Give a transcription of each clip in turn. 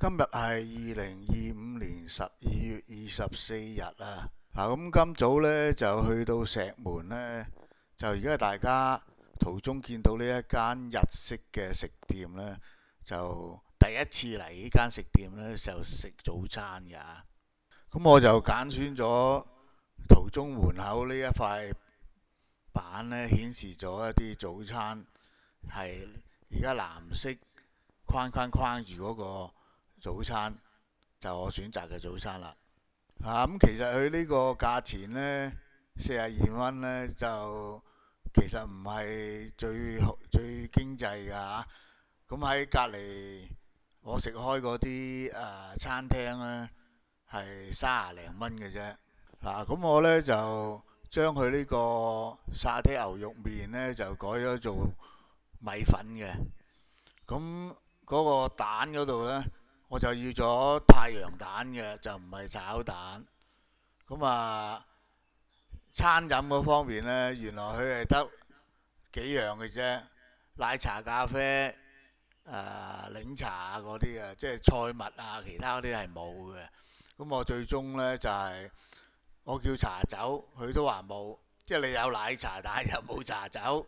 今日係2025年12月24日啊！咁今早呢，就去到石門呢，就而家大家途中見到呢一間日式嘅食店呢，就第一次嚟呢間食店呢，就食早餐㗎。咁我就揀選咗途中門口呢一塊板呢，顯示咗一啲早餐係而家藍色框住嗰個早餐，就我選擇嘅早餐啦。咁其實佢呢個價錢呢，42蚊呢，就其實唔係最經濟㗎。咁喺隔離我食開嗰啲餐廳呢，係30零蚊嘅啫。咁我呢，就將佢呢個沙爹牛肉麵呢，就改咗做米粉嘅。咁嗰個蛋嗰度呢，我就要咗太陽蛋嘅，就唔係炒蛋。餐飲嗰方面呢，原來佢係得幾樣嘅啫，奶茶、咖啡、檸茶嗰啲啊，即係菜物啊，其他嗰啲係冇嘅。咁我最終呢，就係我叫茶走，佢都話冇，即係你有奶茶，但係又冇茶走。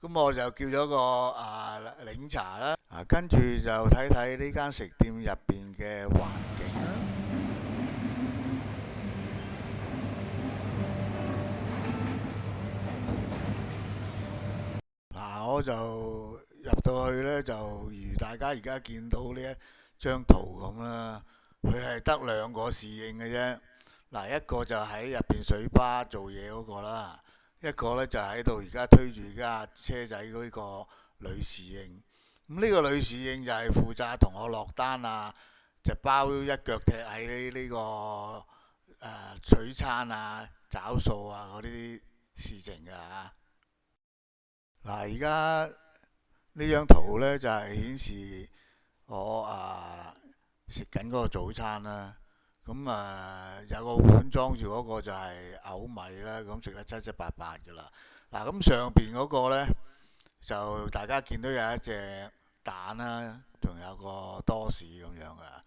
咁我就叫咗個檸茶啦。跟住就睇睇呢間食店入邊嘅環境啦。我就入到去呢，就如大家而家見到呢一張圖咁啦。佢係得兩個侍應嘅啫。一個就喺入邊水吧做嘢嗰個啦，一個呢就喺度而家推住架車仔嗰個女侍應。咁呢個女侍應就係負責同我落單啊，就包一腳踢喺呢個取餐啊、找數啊嗰啲事情㗎嚇。而家呢張圖呢，就係顯示我食緊嗰個早餐啦。有個碗裝住嗰個就係牛米啦，咁食得七七八八㗎啦。咁上邊嗰個呢，就大家見到有一隻蛋啦，仲有個多士咁樣噶。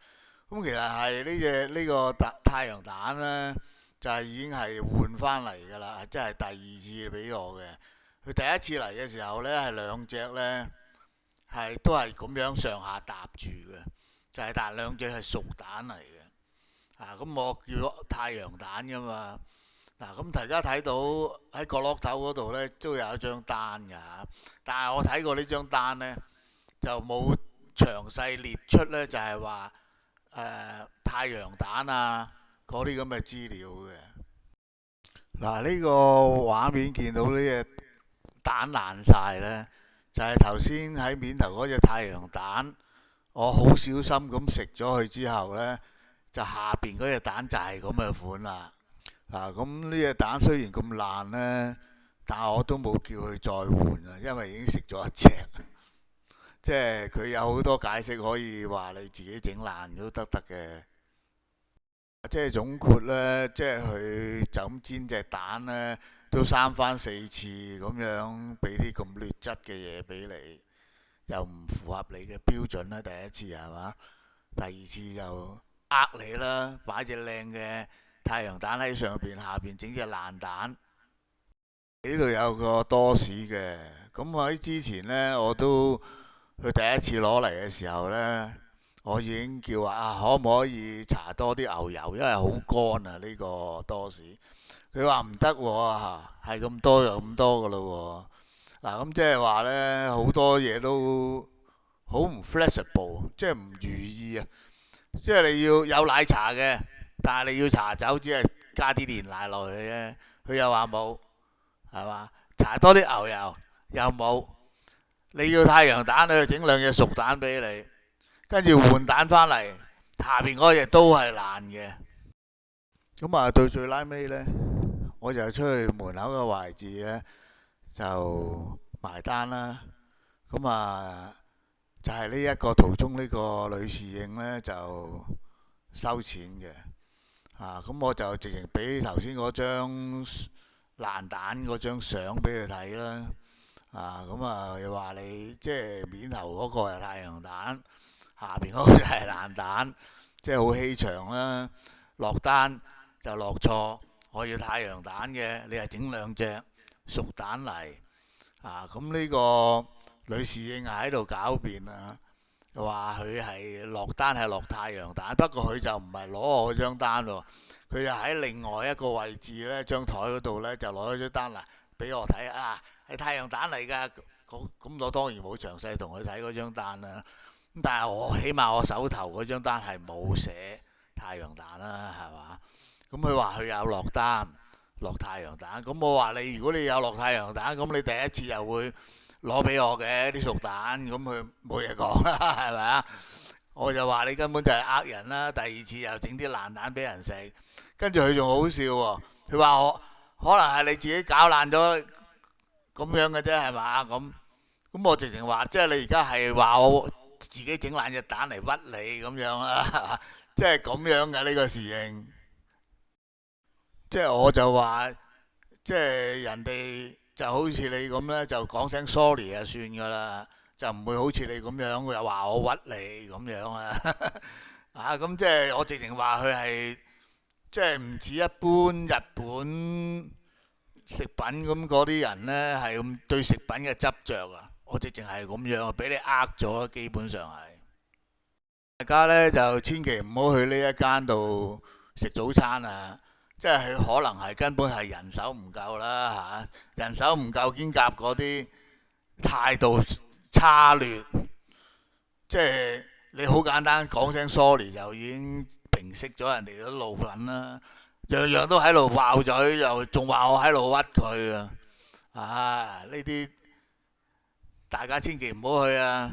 咁其實係呢個太陽蛋呢，就係已經係換翻嚟㗎啦，即係第二次俾我嘅。佢第一次嚟嘅時候呢，係兩隻呢，都係咁樣上下搭住嘅，但係兩隻係熟蛋嚟嘅。咁我叫咗太陽蛋㗎嘛。咁大家睇到喺角落頭嗰度呢，都有一張單㗎。但係我睇過呢張單呢，就冇詳細列出呢，就係話太陽蛋啊嗰啲咁嘅資料嘅。呢個畫面見到呢隻蛋爛晒呢，就係頭先喺面頭嗰隻太陽蛋，我好小心咁食咗佢之後呢，就下邊嗰隻蛋就係咁嘅款啦。咁呢隻蛋雖然咁爛呢，但係我都冇叫佢再換啊，因為已經食咗一隻。即係佢有好多解釋可以話你自己整爛都得嘅。即係總括呢，即係佢就咁煎隻蛋呢，都三番四次咁樣俾啲咁劣質嘅嘢俾你，又唔符合你嘅標準啦。第一次係嘛？第二次就你啦，擺隻靚嘅太陽蛋喺上邊，下邊整隻爛蛋。呢度有個多士嘅，咁喺之前呢，我都佢第一次攞嚟嘅時候呢，我已經叫話可唔可以搽多啲牛油，因為好乾啊呢個多士。佢話唔得喎，係咁多就咁多噶咯喎。咁即係話呢，好多嘢都好唔 flexible，即係唔如意啊。即係你要有奶茶嘅，但係你要茶走，只係加啲煉奶落去啫。佢又話冇，係嘛？搽多啲牛油又冇。你要太陽蛋，佢就整兩隻熟蛋俾你，跟住換蛋翻嚟，下邊嗰隻都係爛嘅。到最拉尾呢，我就出去門口嘅位置呢，就埋單啦。就係呢一個途中呢個女侍應呢，就收錢嘅。我就直情俾頭先嗰張爛蛋嗰張相俾佢睇啦。又話你即係面頭嗰個係太陽蛋，下邊嗰個就係爛蛋，即係好欺場啦。落單就落錯，我要太陽蛋嘅，你係整兩隻熟蛋嚟啊！咁呢個女侍應喺度狡辯啊，話佢係落單係落太陽蛋，不過佢就唔係攞我張單喎，佢就喺另外一個位置呢張台嗰度呢，就攞咗張單嚟俾我睇啊，係太陽蛋嚟㗎。咁我當然冇詳細同佢睇嗰張單啦。咁但係我起碼我手頭嗰張單係冇寫太陽蛋啦，係嘛？咁佢話佢有落單落太陽蛋，咁我話你如果你有落太陽蛋，咁你第一次又會攞俾我嘅啲熟蛋，咁佢冇嘢講啦，係咪啊？我就話你根本就係呃人啦，第二次又整啲爛蛋俾人食，跟住佢仲好笑喎，佢話我可能係你自己搞爛咗咁樣嘅啫，係嘛？咁我直情話，即係你而家係話我自己整爛隻蛋嚟屈你咁樣啦，即係咁樣嘅呢個侍應。即係我就話，即係人哋就好似你咁呢，就講聲 sorry 就算㗎啦，就唔會好似你咁樣又話我屈你咁樣啊。啊，咁即係我直情話佢係即係唔似一般日本食品咁嗰啲人呢，係咁對食品嘅執着啊。我直情係咁樣，俾你呃咗，基本上係。大家呢，就千祈唔好去呢一間度食早餐啊！即係佢可能係根本係人手唔夠啦嚇，人手唔夠兼夾嗰啲態度差劣，即係你好簡單講聲 sorry 就已經平息咗人哋啲怒憤啦，樣樣都喺度爆嘴，又仲話我喺度屈佢啊！啊，呢啲大家千祈唔好去啊！